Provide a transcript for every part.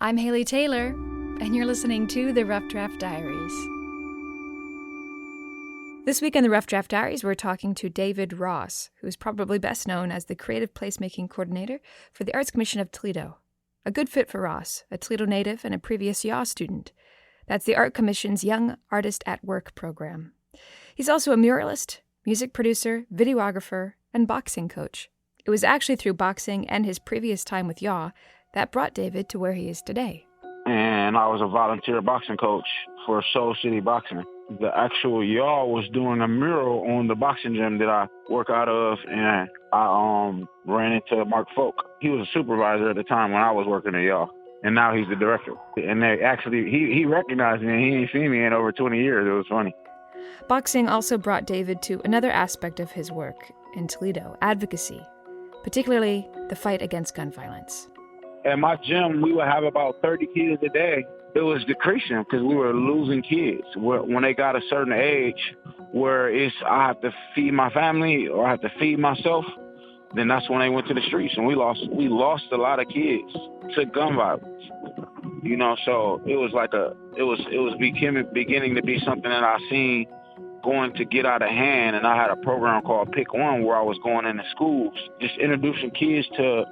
I'm Haley Taylor, and you're listening to the Rough Draft Diaries. This week on the Rough Draft Diaries, we're talking to David Ross, who's probably best known as the Creative Placemaking Coordinator for the Arts Commission of Toledo. A good fit for Ross, a Toledo native and a previous YAW student. That's the Art Commission's Young Artist at Work program. He's also a muralist, music producer, videographer, and boxing coach. It was actually through boxing and his previous time with YAW that brought David to where he is today. And I was a volunteer boxing coach for Soul City Boxing. The actual YAW was doing a mural on the boxing gym that I work out of, and I ran into Mark Folk. He was a supervisor at the time when I was working at YAW, and now he's the director. And they actually, he recognized me, and he ain't seen me in over 20 years. It was funny. Boxing also brought David to another aspect of his work in Toledo, advocacy, particularly the fight against gun violence. At my gym, we would have about 30 kids a day. It was decreasing because we were losing kids. When they got a certain age where I have to feed my family or I have to feed myself, then that's when they went to the streets, and we lost a lot of kids to gun violence. You know, so it was like it was beginning to be something that I seen going to get out of hand, and I had a program called Pick One where I was going into schools, just introducing kids to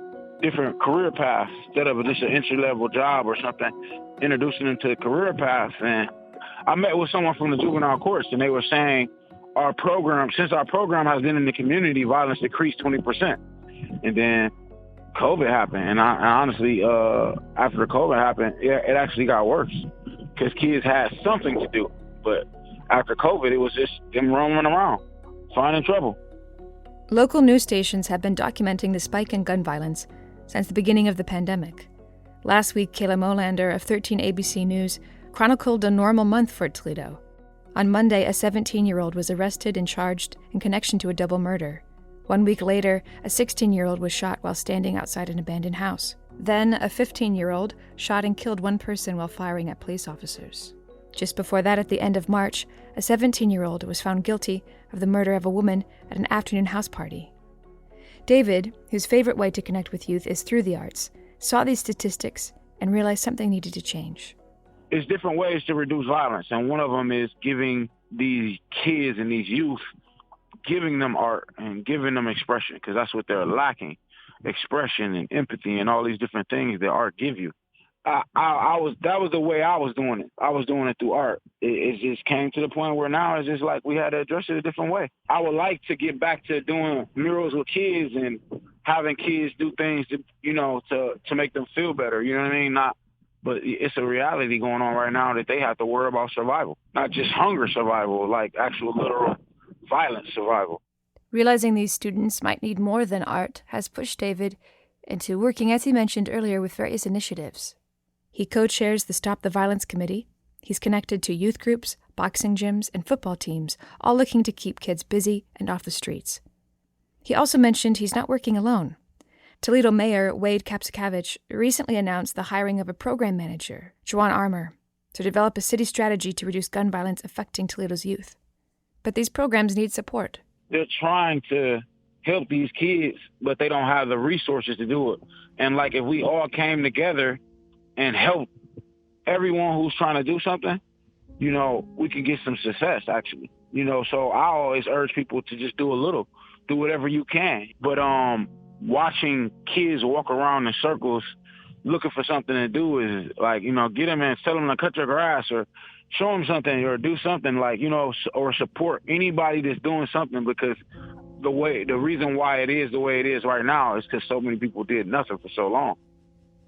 different career paths instead of just an entry-level job or something, introducing them to the career paths. And I met with someone from the juvenile courts, and they were saying since our program has been in the community, violence decreased 20%. And then COVID happened, and I honestly, after COVID happened, it actually got worse because kids had something to do. But after COVID, it was just them roaming around, finding trouble. Local news stations have been documenting the spike in gun violence since the beginning of the pandemic. Last week, Kayla Molander of 13 ABC News chronicled a normal month for Toledo. On Monday, a 17-year-old was arrested and charged in connection to a double murder. 1 week later, a 16-year-old was shot while standing outside an abandoned house. Then, a 15-year-old shot and killed one person while firing at police officers. Just before that, at the end of March, a 17-year-old was found guilty of the murder of a woman at an afternoon house party. David, whose favorite way to connect with youth is through the arts, saw these statistics and realized something needed to change. There's different ways to reduce violence, and one of them is giving these kids and these youth, giving them art and giving them expression, because that's what they're lacking, expression and empathy and all these different things that art give you. That was the way I was doing it. I was doing it through art. It just came to the point where now it's just like we had to address it a different way. I would like to get back to doing murals with kids and having kids do things to make them feel better. You know what I mean? But it's a reality going on right now that they have to worry about survival, not just hunger survival, like actual literal violent survival. Realizing these students might need more than art has pushed David into working, as he mentioned earlier, with various initiatives. He co-chairs the Stop the Violence Committee. He's connected to youth groups, boxing gyms, and football teams, all looking to keep kids busy and off the streets. He also mentioned he's not working alone. Toledo Mayor Wade Kapsakavich recently announced the hiring of a program manager, Juwan Armour, to develop a city strategy to reduce gun violence affecting Toledo's youth. But these programs need support. They're trying to help these kids, but they don't have the resources to do it. And like if we all came together and help everyone who's trying to do something, we can get some success, actually. So I always urge people to just do a little, do whatever you can. But watching kids walk around in circles looking for something to do is like, get them and tell them to cut your grass or show them something or do something or support anybody that's doing something, because the reason why it is the way it is right now is because so many people did nothing for so long.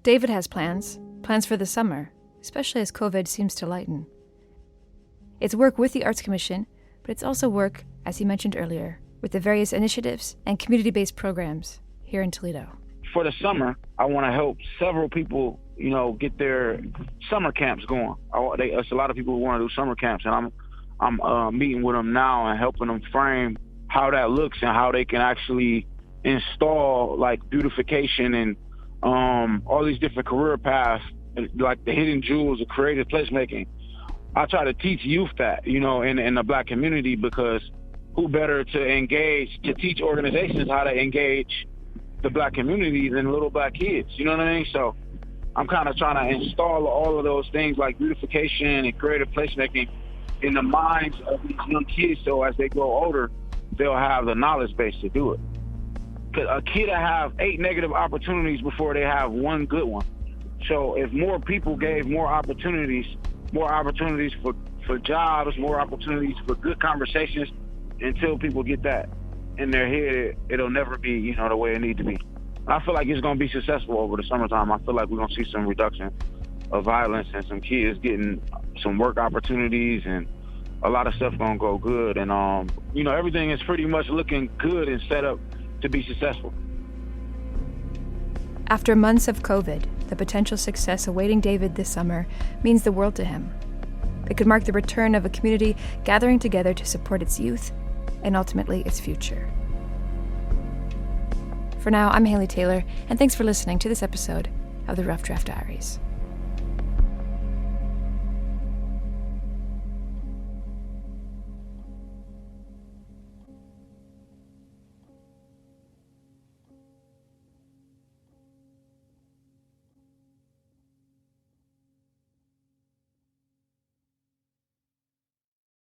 David has plans for the summer, especially as COVID seems to lighten. It's work with the Arts Commission, but it's also work, as he mentioned earlier, with the various initiatives and community-based programs here in Toledo. For the summer, I want to help several people, get their summer camps going. There's a lot of people who want to do summer camps, and I'm meeting with them now and helping them frame how that looks and how they can actually install like beautification and all these different career paths, like the hidden jewels of creative placemaking. I try to teach youth that, in the Black community, because who better to teach organizations how to engage the Black community than little Black kids, you know what I mean? So I'm kind of trying to install all of those things like beautification and creative placemaking in the minds of these young kids, so as they grow older, they'll have the knowledge base to do it. Because a kid will have 8 negative opportunities before they have 1 good one. So if more people gave more opportunities for jobs, more opportunities for good conversations, until people get that in their head, it'll never be, the way it needs to be. I feel like it's going to be successful over the summertime. I feel like we're going to see some reduction of violence and some kids getting some work opportunities, and a lot of stuff going to go good. And, everything is pretty much looking good and set up to be successful. After months of COVID, the potential success awaiting David this summer means the world to him. It could mark the return of a community gathering together to support its youth and ultimately its future. For now, I'm Haley Taylor, and thanks for listening to this episode of the Rough Draft Diaries.